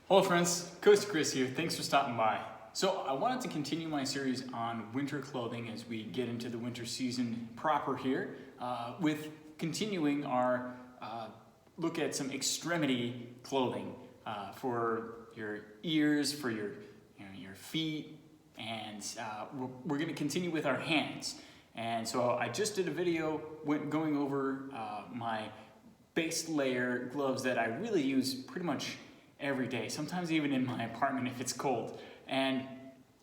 Hello friends, Coast Chris here. Thanks for stopping by. So I wanted to continue my series on winter clothing as we get into the winter season proper here, with continuing our look at some extremity clothing for your ears, for your feet, and we're going to continue with our hands. And so I just did a video going over my base layer gloves that I really use pretty much every day, sometimes even in my apartment if it's cold. And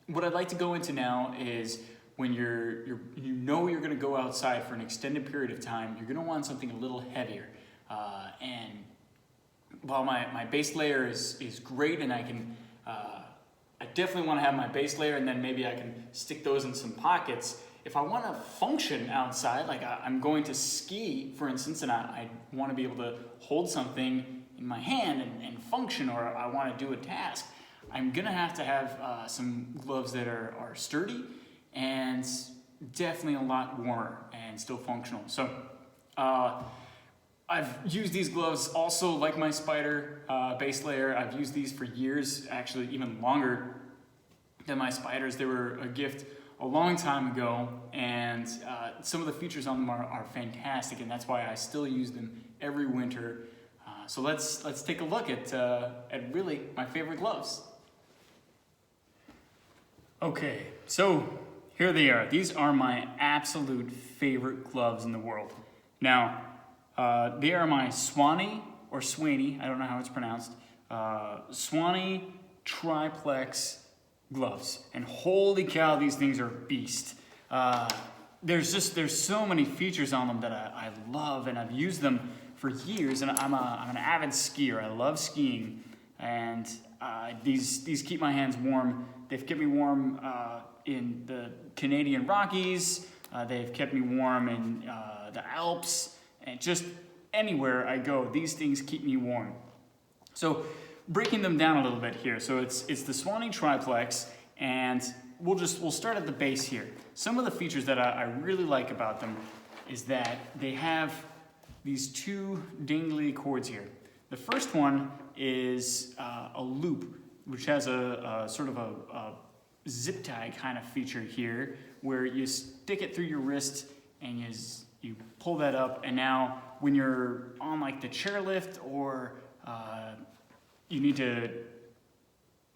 what I'd like to go into now is when you know you're going to go outside for an extended period of time, you're going to want something a little heavier. And while my base layer is great, and I definitely want to have my base layer, and then maybe I can stick those in some pockets. If I want to function outside, like I'm going to ski, for instance, and I want to be able to hold something in my hand and function, or I want to do a task, I'm gonna have to have some gloves that are sturdy and definitely a lot warmer and still functional. So I've used these gloves also like my Spider base layer. I've used these for years, actually even longer than my Spiders. They were a gift a long time ago, and some of the features on them are fantastic, and that's why I still use them every winter. So let's take a look at really my favorite gloves. Okay, so here they are. These are my absolute favorite gloves in the world. Now, they are my Swany or Swany, I don't know how it's pronounced, Swany tri-plex gloves. And holy cow, these things are a beast. There's so many features on them that I love, and I've used them for years, and I'm an avid skier. I love skiing, and these keep my hands warm. They've kept me warm in the Canadian Rockies. They've kept me warm in the Alps, and just anywhere I go, these things keep me warm. So breaking them down a little bit here. So it's the Swany tri-plex, and we'll start at the base here. Some of the features that I really like about them is that they have these two dangly cords here. The first one is a loop, which has a sort of a zip tie kind of feature here, where you stick it through your wrist and you pull that up, and now when you're on like the chairlift, or you need to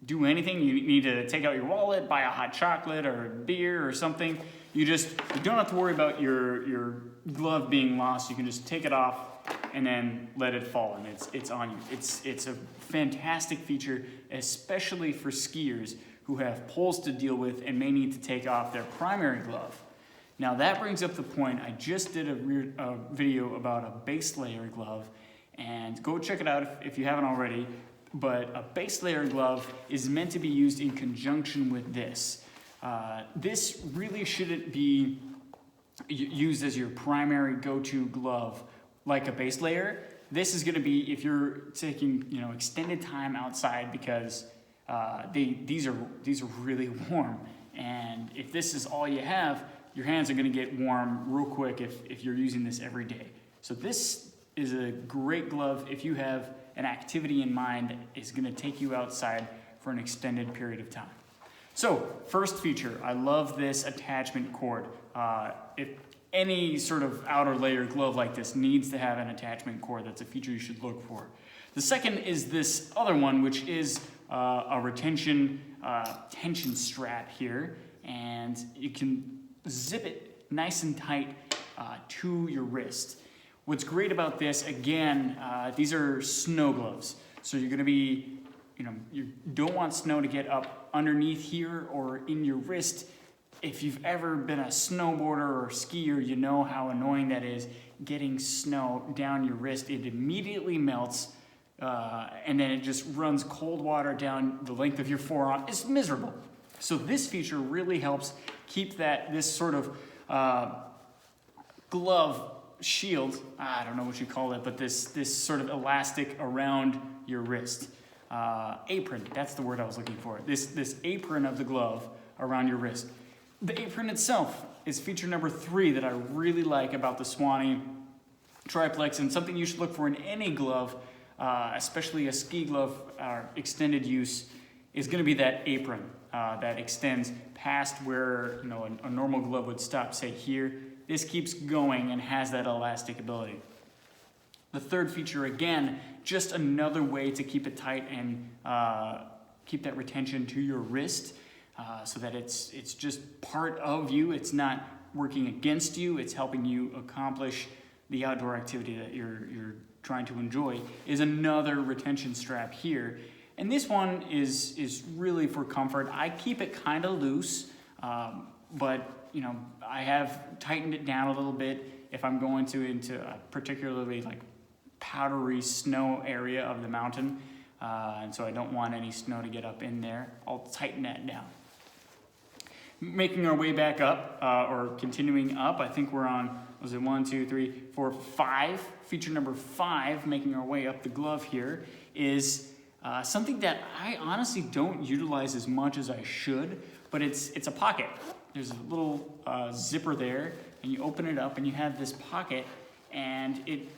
do anything, you need to take out your wallet, buy a hot chocolate or beer or something, you don't have to worry about your glove being lost. You can just take it off and then let it fall, and it's on you. It's a fantastic feature, especially for skiers who have poles to deal with and may need to take off their primary glove. Now that brings up the point. I just did a video about a base layer glove, and go check it out if you haven't already. But a base layer glove is meant to be used in conjunction with this. This really shouldn't be used as your primary go-to glove like a base layer. This is going to be if you're taking extended time outside, because these are really warm, and if this is all you have, your hands are going to get warm real quick if you're using this every day. So this is a great glove if you have an activity in mind that is going to take you outside for an extended period of time. So first feature, I love this attachment cord. If any sort of outer layer glove like this needs to have an attachment cord, that's a feature you should look for. The second is this other one, which is a retention tension strap here, and you can zip it nice and tight to your wrist. What's great about this, again, these are snow gloves, so you're going to be, you don't want snow to get up underneath here or in your wrist. If you've ever been a snowboarder or skier, you know how annoying that is, getting snow down your wrist. It immediately melts, and then it just runs cold water down the length of your forearm. It's miserable. So this feature really helps keep this sort of glove shield, I don't know what you call it, but this sort of elastic around your wrist. Apron, that's the word I was looking for. This apron of the glove around your wrist. The apron itself is feature number 3 that I really like about the Swany tri-plex, and something you should look for in any glove especially a ski glove or extended use, is going to be that apron that extends past where a normal glove would stop, say here. This keeps going and has that elastic ability. The third feature, again, just another way to keep it tight and keep that retention to your wrist, so that it's just part of you. It's not working against you. It's helping you accomplish the outdoor activity that you're trying to enjoy. Is another retention strap here. And this one is really for comfort. I keep it kind of loose, but I have tightened it down a little bit if I'm going into a particularly like powdery snow area of the mountain, and so I don't want any snow to get up in there. I'll tighten that down. Making our way back up, or continuing up, I think we're on, was it 1, 2, 3, 4, 5? Feature number 5, making our way up the glove here, is something that I honestly don't utilize as much as I should, but it's a pocket. There's a little zipper there, and you open it up, and you have this pocket, and it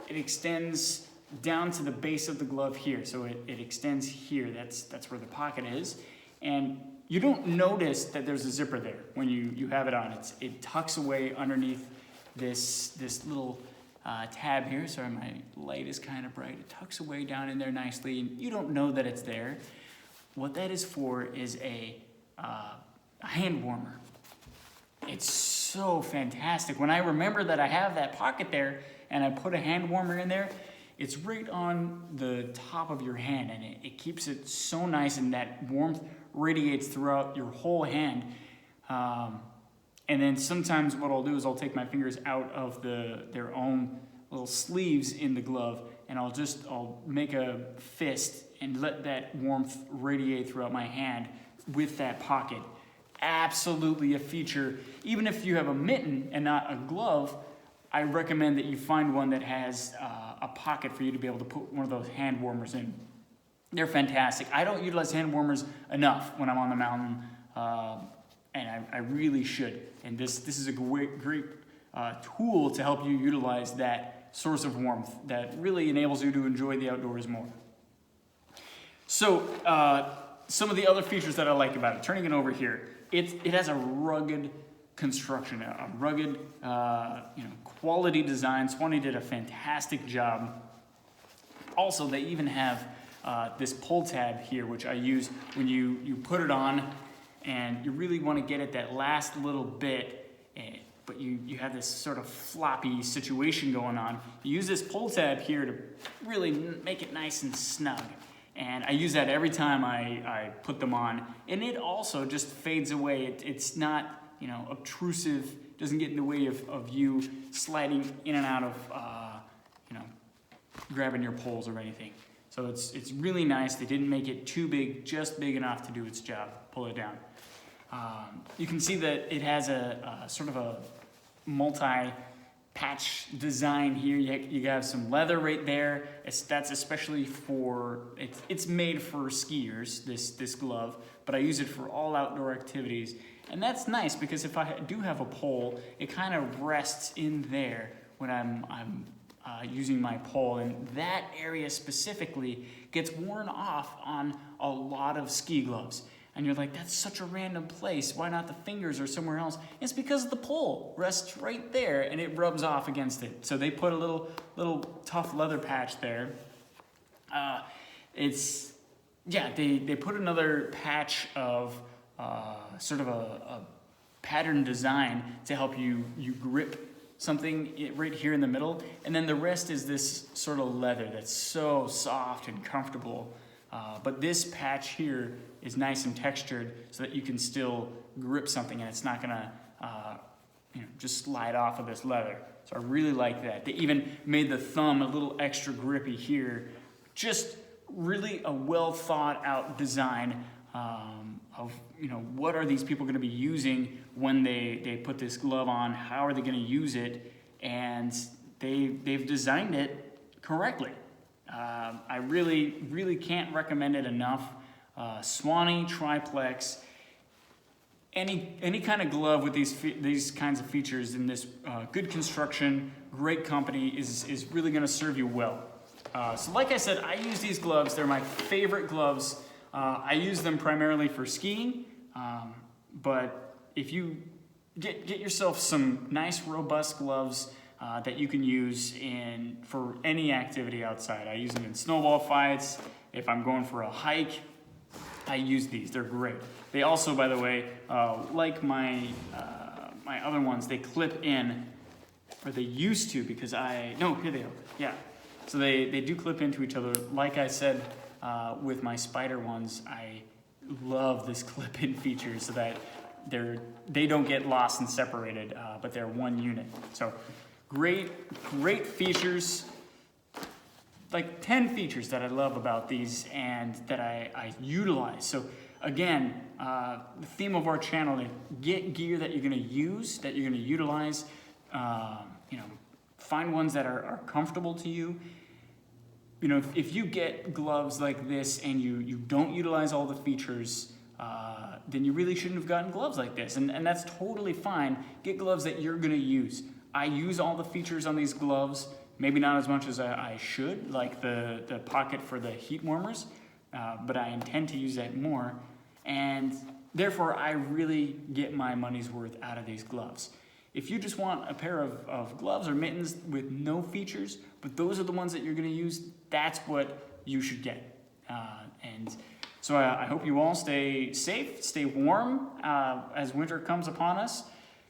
extends down to the base of the glove here. So it extends here. That's where the pocket is, and you don't notice that there's a zipper there when you have it on. It tucks away underneath this little tab here. Sorry, my light is kind of bright. It tucks away down in there nicely, and you don't know that it's there. What that is for is a hand warmer. It's so fantastic. When I remember that I have that pocket there and I put a hand warmer in there, it's right on the top of your hand, and it keeps it so nice, and that warmth radiates throughout your whole hand. And then sometimes what I'll do is I'll take my fingers out of their own little sleeves in the glove, and I'll make a fist and let that warmth radiate throughout my hand with that pocket. Absolutely a feature. Even if you have a mitten and not a glove, I recommend that you find one that has a pocket for you to be able to put one of those hand warmers in. They're fantastic. I don't utilize hand warmers enough when I'm on the mountain, and I really should. And this is a great tool to help you utilize that source of warmth that really enables you to enjoy the outdoors more. So some of the other features that I like about it, turning it over here, it has a rugged construction, a rugged quality design. Swany did a fantastic job. Also, they even have this pull tab here, which I use when you put it on and you really want to get at that last little bit, but you have this sort of floppy situation going on. You use this pull tab here to really make it nice and snug. And I use that every time I put them on. And it also just fades away. It's not obtrusive, doesn't get in the way of you sliding in and out of grabbing your poles or anything. So it's really nice. They didn't make it too big, just big enough to do its job. Pull it down. You can see that it has a sort of a multi-patch design here. You have some leather right there. That's especially for, it's made for skiers, this glove, but I use it for all outdoor activities. And that's nice because if I do have a pole, it kind of rests in there when I'm using my pole, and that area specifically gets worn off on a lot of ski gloves. And you're like, that's such a random place. Why not the fingers or somewhere else? It's because the pole rests right there and it rubs off against it. So they put a little tough leather patch there. They put another patch of sort of a pattern design to help you grip something right here in the middle, and then the rest is this sort of leather that's so soft and comfortable. But this patch here is nice and textured so that you can still grip something and it's not gonna just slide off of this leather. So I really like that. They even made the thumb a little extra grippy here. Just really a well thought out design of what are these people going to be using when they put this glove on, how are they going to use it, and they've designed it correctly. I really can't recommend it enough. Swany tri-plex, any kind of glove with these kinds of features in this good construction, great company is really going to serve you well. So like I said, I use these gloves. They're my favorite gloves. I use them primarily for skiing, but if you get yourself some nice robust gloves that you can use for any activity outside. I use them in snowball fights. If I'm going for a hike, I use these. They're great. They also, by the way, like my other ones, they clip in, or they used to, because no, here they are. Yeah. So they do clip into each other. Like I said, with my spider ones, I love this clip-in feature so that they don't get lost and separated, but they're one unit. So great features. Like 10 features that I love about these and that I utilize. So again, the theme of our channel is get gear that you're gonna use, that you're gonna utilize. Find ones that are comfortable to you. If you get gloves like this and you don't utilize all the features, then you really shouldn't have gotten gloves like this. And that's totally fine. Get gloves that you're gonna use. I use all the features on these gloves, maybe not as much as I should, like the pocket for the heat warmers, but I intend to use that more. And therefore, I really get my money's worth out of these gloves. If you just want a pair of gloves or mittens with no features, but those are the ones that you're gonna use, that's what you should get. And so I hope you all stay safe, stay warm as winter comes upon us.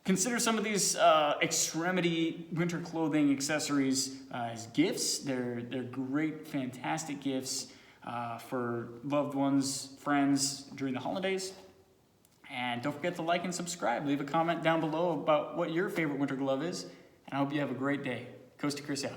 Consider some of these extremity winter clothing accessories as gifts. They're great, fantastic gifts for loved ones, friends during the holidays. And don't forget to like and subscribe. Leave a comment down below about what your favorite winter glove is. And I hope you have a great day. Coast to Chris out.